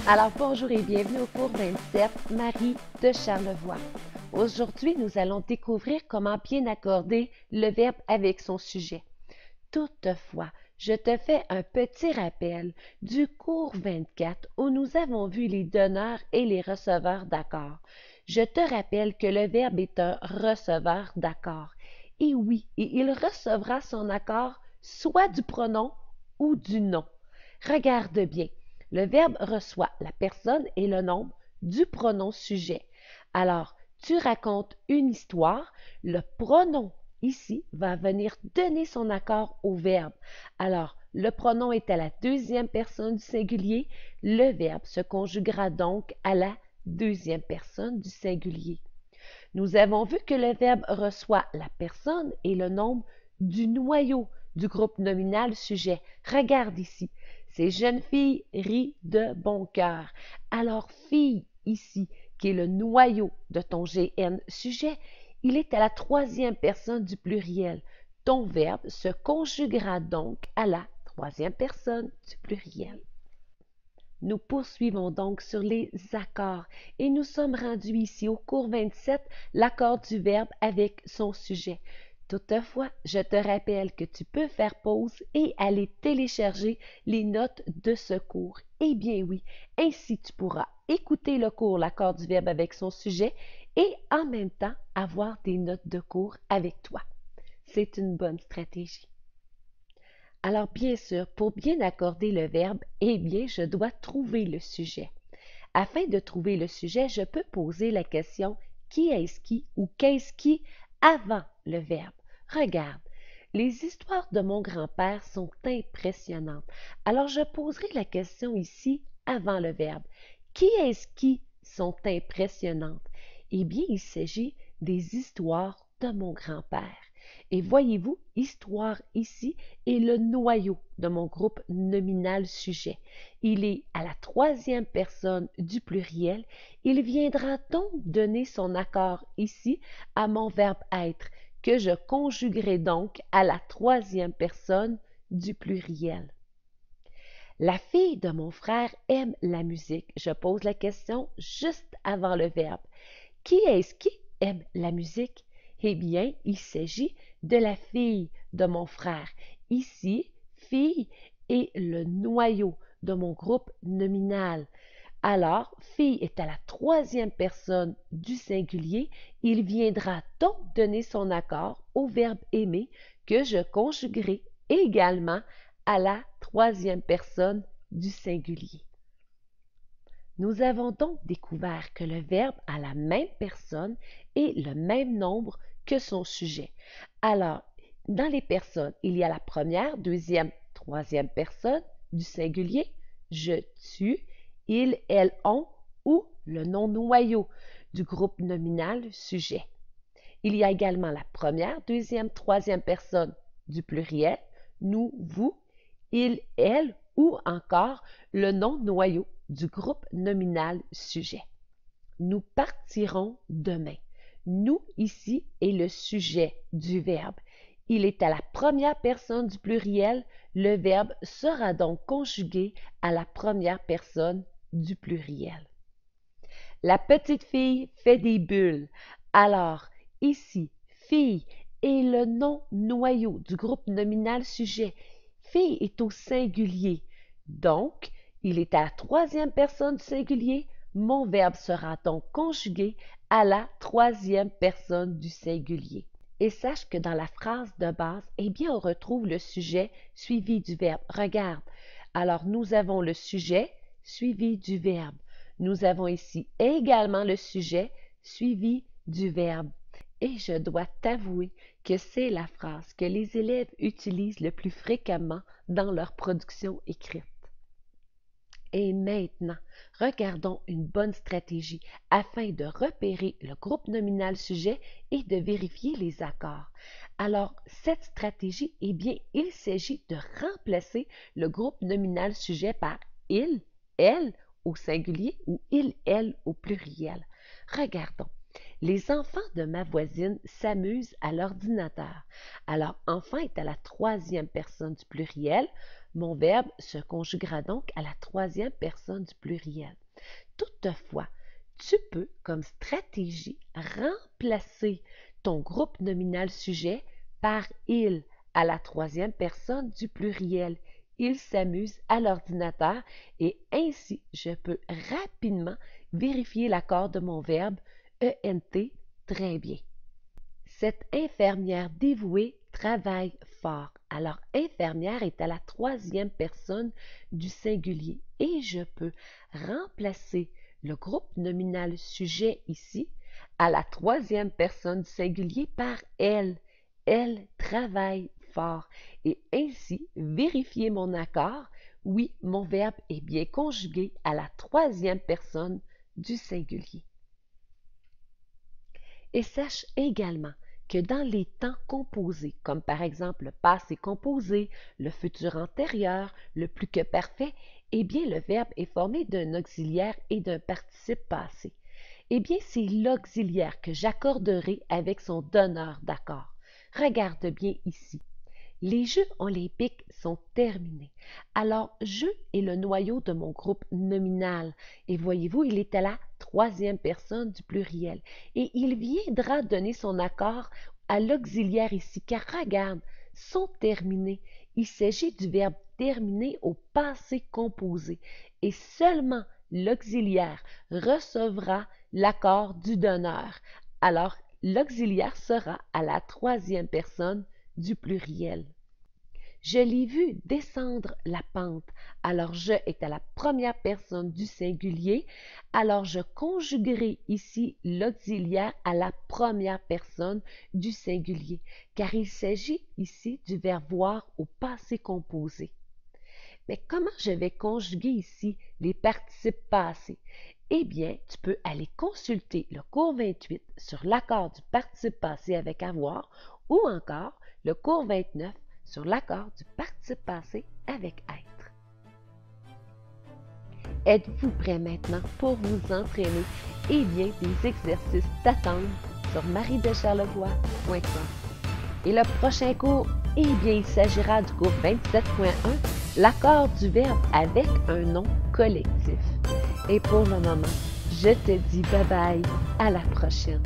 Alors bonjour et bienvenue au cours 27, Marie de Charlevoix. Aujourd'hui, nous allons découvrir comment bien accorder le verbe avec son sujet. Toutefois, je te fais un petit rappel du cours 24 où nous avons vu les donneurs et les receveurs d'accords. Je te rappelle que le verbe est un receveur d'accord. Et oui, et il recevra son accord soit du pronom ou du nom. Regarde bien. Le verbe reçoit la personne et le nombre du pronom sujet. Alors, tu racontes une histoire, le pronom ici va venir donner son accord au verbe. Alors, le pronom est à la deuxième personne du singulier, le verbe se conjuguera donc à la deuxième personne du singulier. Nous avons vu que le verbe reçoit la personne et le nombre du noyau du groupe nominal sujet. Regarde ici. Ces jeunes filles rient de bon cœur. Alors, fille ici, qui est le noyau de ton GN sujet, il est à la troisième personne du pluriel. Ton verbe se conjuguera donc à la troisième personne du pluriel. Nous poursuivons donc sur les accords et nous sommes rendus ici au cours 27, l'accord du verbe avec son sujet. Toutefois, je te rappelle que tu peux faire pause et aller télécharger les notes de ce cours. Eh bien oui, ainsi tu pourras écouter le cours l'accord du verbe avec son sujet et en même temps avoir des notes de cours avec toi. C'est une bonne stratégie. Alors bien sûr, pour bien accorder le verbe, eh bien, je dois trouver le sujet. Afin de trouver le sujet, je peux poser la question qui est-ce qui ou qu'est-ce qui avant le verbe. Regarde, les histoires de mon grand-père sont impressionnantes. Alors je poserai la question ici avant le verbe. Qui est-ce qui sont impressionnantes? Eh bien, il s'agit des histoires de mon grand-père. Et voyez-vous, histoire ici est le noyau de mon groupe nominal sujet. Il est à la troisième personne du pluriel. Il viendra donc donner son accord ici à mon verbe être, que je conjuguerai donc à la troisième personne du pluriel. La fille de mon frère aime la musique. Je pose la question juste avant le verbe. Qui est-ce qui aime la musique? Eh bien, il s'agit de la fille de mon frère. Ici, fille est le noyau de mon groupe nominal. Alors, fille est à la troisième personne du singulier. Il viendra donc donner son accord au verbe aimer que je conjuguerai également à la troisième personne du singulier. Nous avons donc découvert que le verbe a la même personne et le même nombre que son sujet. Alors, dans les personnes, il y a la première, deuxième, troisième personne du singulier, je, tu, il, elle, on ou le nom noyau du groupe nominal sujet. Il y a également la première, deuxième, troisième personne du pluriel, nous, vous, il, elle ou encore le nom noyau du groupe nominal sujet. Nous partirons demain. Nous ici est le sujet du verbe. Il est à la première personne du pluriel. Le verbe sera donc conjugué à la première personne du pluriel. La petite fille fait des bulles. Alors, ici, fille est le nom noyau du groupe nominal sujet. Fille est au singulier. Donc, il est à la troisième personne du singulier. Mon verbe sera donc conjugué à la troisième personne du singulier. Et sache que dans la phrase de base, eh bien, on retrouve le sujet suivi du verbe. Regarde. Alors, nous avons le sujet suivi du verbe. Nous avons ici également le sujet suivi du verbe. Et je dois t'avouer que c'est la phrase que les élèves utilisent le plus fréquemment dans leur production écrite. Et maintenant, regardons une bonne stratégie afin de repérer le groupe nominal sujet et de vérifier les accords. Alors, cette stratégie, eh bien, il s'agit de remplacer le groupe nominal sujet par il, elle au singulier ou il, elle au pluriel. Regardons. Les enfants de ma voisine s'amusent à l'ordinateur. Alors, enfant est à la troisième personne du pluriel. Mon verbe se conjuguera donc à la troisième personne du pluriel. Toutefois, tu peux, comme stratégie, remplacer ton groupe nominal sujet par il à la troisième personne du pluriel. Il s'amuse à l'ordinateur et ainsi je peux rapidement vérifier l'accord de mon verbe ENT très bien. Cette infirmière dévouée travaille fort. Alors, infirmière est à la troisième personne du singulier et je peux remplacer le groupe nominal sujet ici à la troisième personne du singulier par elle. Elle travaille fort et ainsi vérifier mon accord. Oui, mon verbe est bien conjugué à la troisième personne du singulier. Et sache également que dans les temps composés, comme par exemple le passé composé, le futur antérieur, le plus que parfait, eh bien le verbe est formé d'un auxiliaire et d'un participe passé. Eh bien c'est l'auxiliaire que j'accorderai avec son donneur d'accord. Regarde bien ici. Les Jeux olympiques sont terminés. Alors, jeu est le noyau de mon groupe nominal. Et voyez-vous, il est à la troisième personne du pluriel. Et il viendra donner son accord à l'auxiliaire ici, car regarde, sont terminés. Il s'agit du verbe terminer au passé composé. Et seulement l'auxiliaire recevra l'accord du donneur. Alors, l'auxiliaire sera à la troisième personne du pluriel. Je l'ai vu descendre la pente. Alors je est à la première personne du singulier. Alors je conjuguerai ici l'auxiliaire à la première personne du singulier, car il s'agit ici du verbe voir au passé composé. Mais comment je vais conjuguer ici les participes passés? Eh bien, tu peux aller consulter le cours 28 sur l'accord du participe passé avec avoir ou encore le cours 29 sur l'accord du participe passé avec être. Êtes-vous prêt maintenant pour vous entraîner? Eh bien, des exercices t'attendent sur mariedecharlevoix.com. Et le prochain cours, eh bien, il s'agira du cours 27.1, l'accord du verbe avec un nom collectif. Et pour le moment, je te dis bye bye, à la prochaine.